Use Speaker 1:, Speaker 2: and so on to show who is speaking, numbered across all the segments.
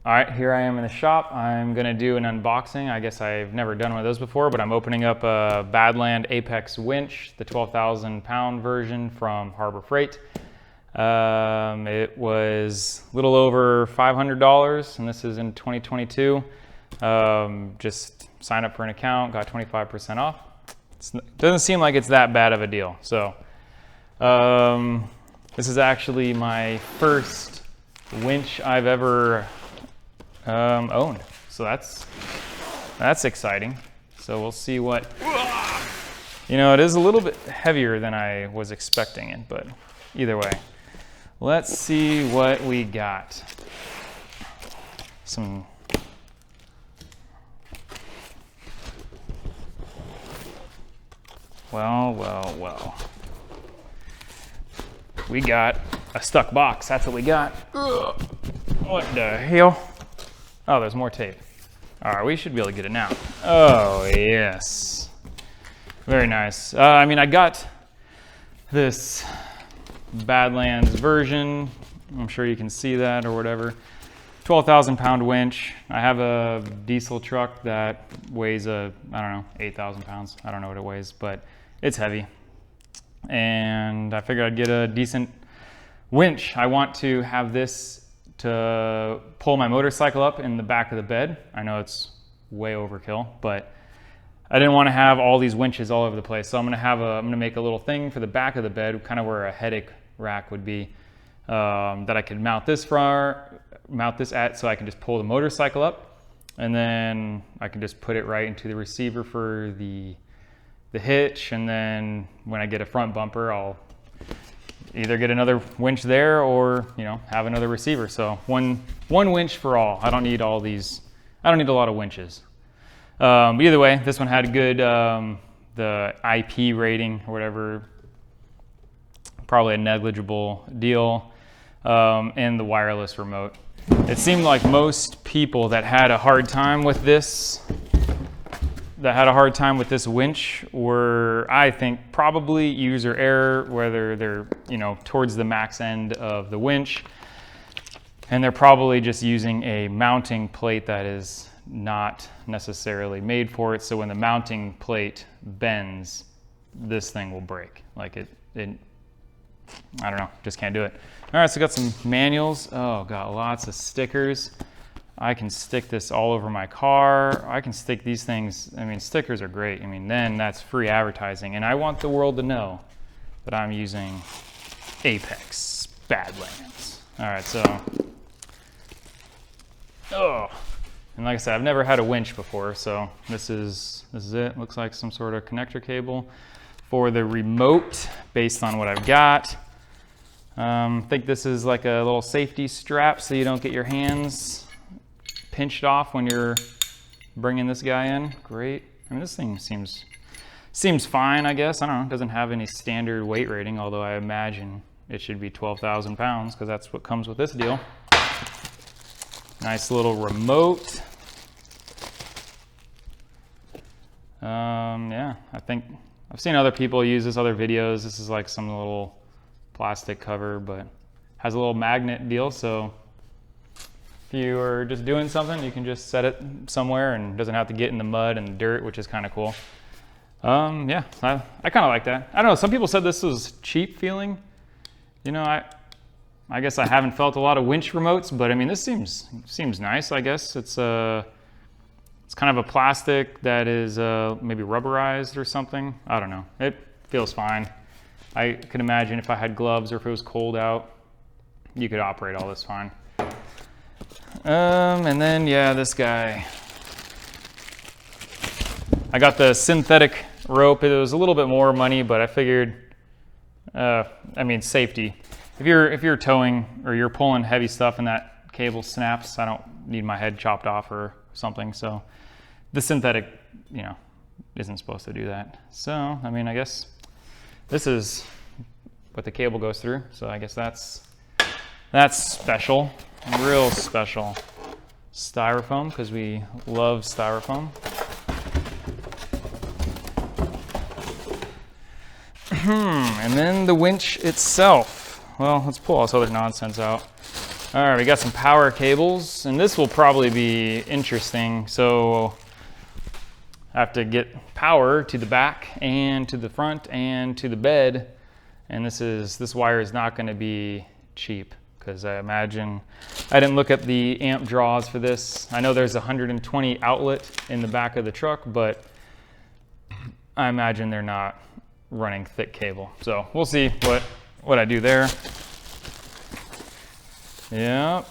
Speaker 1: All right, here I am in the shop. I'm gonna do an unboxing. I guess I've never done one of those before, but I'm opening up a Badlands Apex Winch, the 12,000 pound version from Harbor Freight. It was a little over $500, and this is in 2022. Just sign up for an account, got 25% off. It doesn't seem like it's that bad of a deal. So this is actually my first winch I've ever owned. So that's exciting. So we'll see what, it is a little bit heavier than I was expecting it, but either way, let's see what we got. Well. We got a stuck box. That's what we got. Ugh. What the hell? Oh, there's more tape. All right, we should be able to get it now. Oh, yes. Very nice. I got this Badlands version. I'm sure you can see that or whatever. 12,000 pound winch. I have a diesel truck that weighs 8,000 pounds. I don't know what it weighs, but it's heavy. And I figured I'd get a decent winch. I want to have this to pull my motorcycle up in the back of the bed. I know it's way overkill, but I didn't want to have all these winches all over the place. So I'm gonna make a little thing for the back of the bed, kind of where a headache rack would be, that I could mount this at, so I can just pull the motorcycle up, and then I can just put it right into the receiver for the hitch, and then when I get a front bumper, I'll either get another winch there or have another receiver. So one winch for all. I don't need all these. I don't need a lot of winches. But either way, this one had a good the IP rating or whatever, probably a negligible deal, and the wireless remote. It seemed like most people that had a hard time with this winch were, I think, probably user error, whether they're, towards the max end of the winch, and they're probably just using a mounting plate that is not necessarily made for it. So when the mounting plate bends, this thing will break. Like it I don't know, just can't do it. All right, so got some manuals. Oh, got lots of stickers. I can stick this all over my car. I can stick these things. Stickers are great. Then that's free advertising. And I want the world to know that I'm using Apex Badlands. All right, so, and like I said, I've never had a winch before, so this is it. Looks like some sort of connector cable for the remote based on what I've got. I think this is like a little safety strap so you don't get your hands pinched off when you're bringing this guy in. Great. This thing seems fine, I guess. I don't know. It doesn't have any standard weight rating, although I imagine it should be 12,000 pounds because that's what comes with this deal. Nice little remote. Yeah, I think I've seen other people use this, other videos. This is like some little plastic cover, but has a little magnet deal, so if you are just doing something, you can just set it somewhere and it doesn't have to get in the mud and the dirt, which is kind of cool. Yeah, I kind of like that. I don't know, some people said this was cheap feeling. I guess I haven't felt a lot of winch remotes, but this seems nice, I guess. It's kind of a plastic that is maybe rubberized or something. I don't know. It feels fine. I could imagine if I had gloves or if it was cold out, you could operate all this fine. And then, yeah, this guy. I got the synthetic rope. It was a little bit more money, but I figured, safety. If you're towing or you're pulling heavy stuff and that cable snaps, I don't need my head chopped off or something. So the synthetic, isn't supposed to do that. So, I guess this is what the cable goes through. So I guess that's special, real special. Styrofoam, because we love styrofoam. And then the winch itself. Well, let's pull all this other nonsense out. All right, we got some power cables, and this will probably be interesting. So I have to get power to the back and to the front and to the bed. And this wire is not going to be cheap, because I imagine, I didn't look at the amp draws for this. I know there's a 120 outlet in the back of the truck, but I imagine they're not running thick cable. So we'll see what I do there. Yep,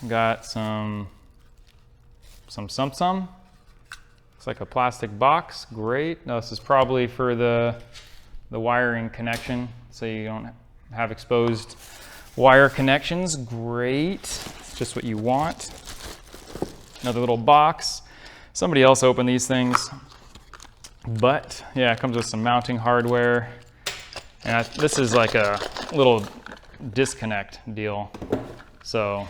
Speaker 1: got some. It's like a plastic box, great. Now this is probably for the wiring connection, so you don't have exposed wire connections, great. It's just what you want. Another little box. Somebody else opened these things, but yeah, it comes with some mounting hardware. And this is like a little disconnect deal. So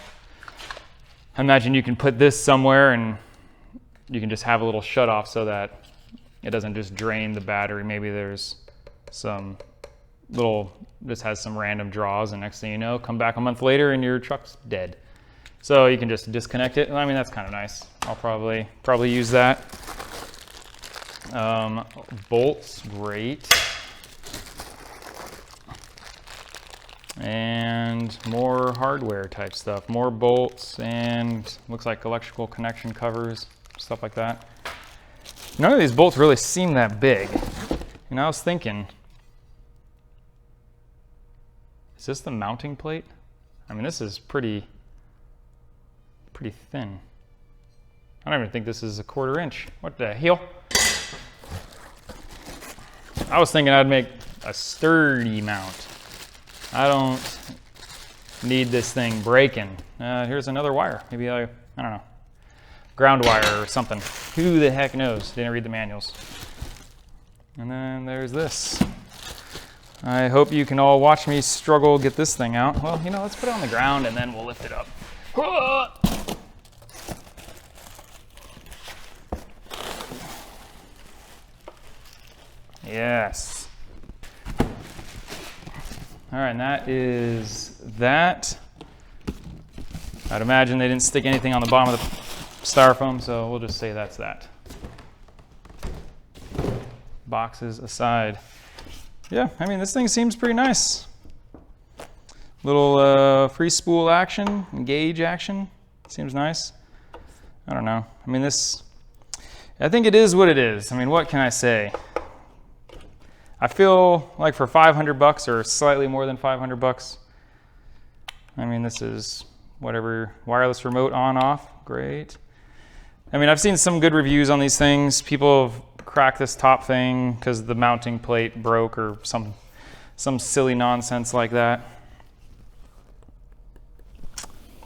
Speaker 1: I imagine you can put this somewhere and you can just have a little shut off so that it doesn't just drain the battery. Maybe there's some this has some random draws, and next thing you know, come back a month later and your truck's dead. So you can just disconnect it. I mean, that's kind of nice. I'll probably use that. Bolts, great. And more hardware type stuff, more bolts, and looks like electrical connection covers, stuff like that. None of these bolts really seem that big. And I was thinking, is this the mounting plate? I mean, this is pretty thin. I don't even think this is a 1/4 inch. What the hell? I was thinking I'd make a sturdy mount. I don't need this thing breaking. Here's another wire. Maybe I don't know, ground wire or something. Who the heck knows? Didn't read the manuals. And then there's this. I hope you can all watch me struggle get this thing out. Well, you know, let's put it on the ground and then we'll lift it up. Yes. All right, and that is that. I'd imagine they didn't stick anything on the bottom of the styrofoam, so we'll just say that's that. Boxes aside. Yeah, I mean, this thing seems pretty nice. Little free spool action, gauge action. Seems nice. I don't know. I mean, I think it is what it is. I mean, what can I say? I feel like for $500 or slightly more than $500, I mean, this is whatever, wireless remote on, off, great. I mean, I've seen some good reviews on these things. People have cracked this top thing because the mounting plate broke or some silly nonsense like that.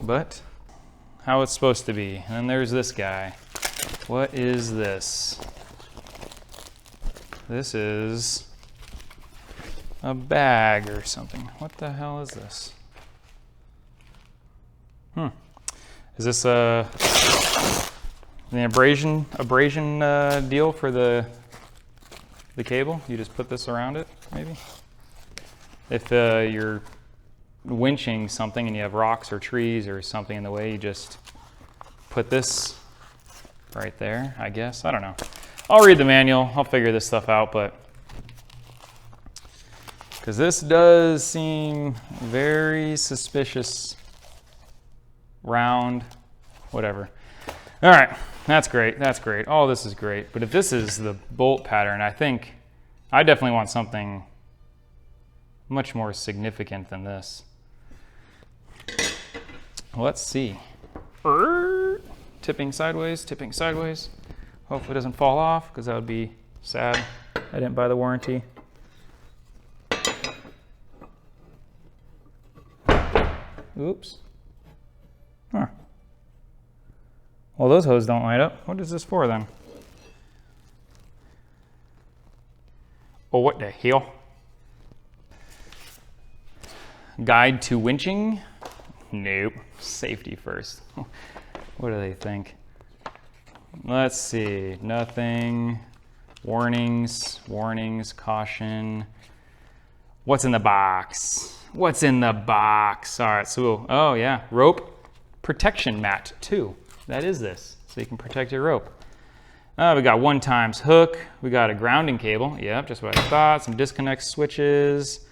Speaker 1: But how it's supposed to be. And then there's this guy. What is this? This is a bag or something. What the hell is this? Is this an abrasion deal for the cable? You just put this around it, maybe? If you're winching something and you have rocks or trees or something in the way, you just put this right there, I guess. I don't know. I'll read the manual. I'll figure this stuff out, but because this does seem very suspicious. Round, whatever. All right, that's great. That's great. All this is great. But if this is the bolt pattern, I think I definitely want something much more significant than this. Let's see. Tipping sideways, tipping sideways. Hopefully it doesn't fall off, because that would be sad. I didn't buy the warranty. Oops. Huh. Well, those hoses don't light up. What is this for then? Oh, what the hell? Guide to winching? Nope. Safety first. What do they think? Let's see. Nothing. Warnings, caution. What's in the box? What's in the box? All right, so, oh yeah, rope protection mat too. That is this, so you can protect your rope. We got 1x hook. We got a grounding cable. Yep, just what I thought. Some disconnect switches,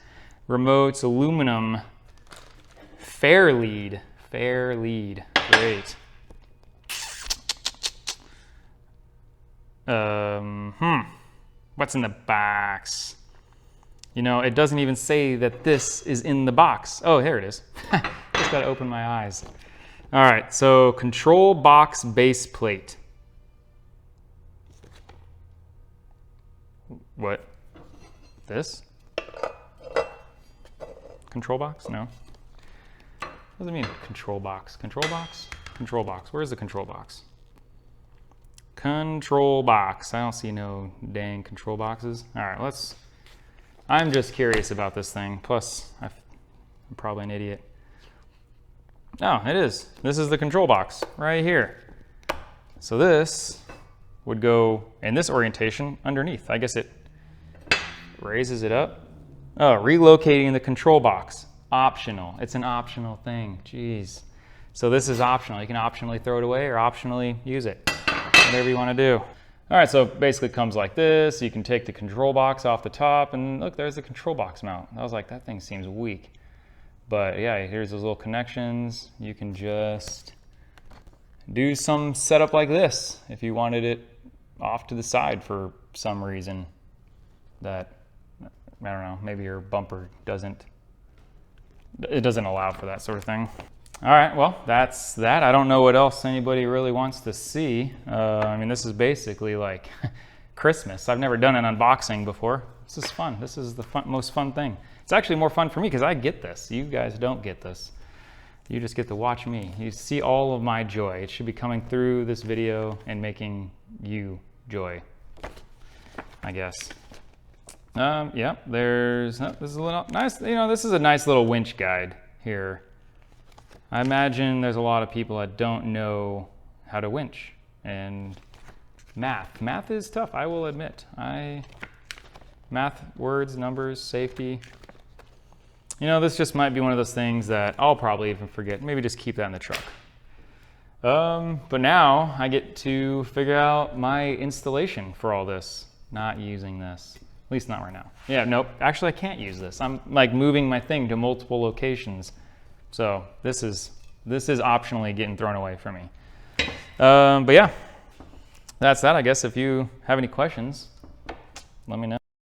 Speaker 1: remotes, aluminum, fair lead. Great. What's in the box? You know, it doesn't even say that this is in the box. Oh, here it is. Just gotta open my eyes. All right, so control box base plate. What? This? Control box? No. What does it mean, control box? Control box? Control box. Where's the control box? Control box. I don't see no dang control boxes. All right, I'm just curious about this thing. Plus, I'm probably an idiot. Oh, it is. This is the control box right here. So this would go in this orientation underneath. I guess it raises it up. Oh, relocating the control box. Optional. It's an optional thing. Jeez. So this is optional. You can optionally throw it away or optionally use it. Whatever you want to do. All right, so basically it comes like this. You can take the control box off the top and look, there's the control box mount. I was like, that thing seems weak. But yeah, here's those little connections. You can just do some setup like this if you wanted it off to the side for some reason that, I don't know, maybe your bumper doesn't allow for that sort of thing. All right, well, that's that. I don't know what else anybody really wants to see. I mean, this is basically like Christmas. I've never done an unboxing before. This is fun. This is the most fun thing. It's actually more fun for me because I get this. You guys don't get this. You just get to watch me. You see all of my joy. It should be coming through this video and making you joy, I guess. Yeah, this is a little nice, you know, this is a nice little winch guide here. I imagine there's a lot of people that don't know how to winch, and math is tough, I will admit. Math, words, numbers, safety. You know, this just might be one of those things that I'll probably even forget. Maybe just keep that in the truck. But now I get to figure out my installation for all this, not using this. At least not right now. Yeah, nope, actually I can't use this. I'm like moving my thing to multiple locations. So this is optionally getting thrown away for me. But yeah, that's that, I guess. If you have any questions, let me know.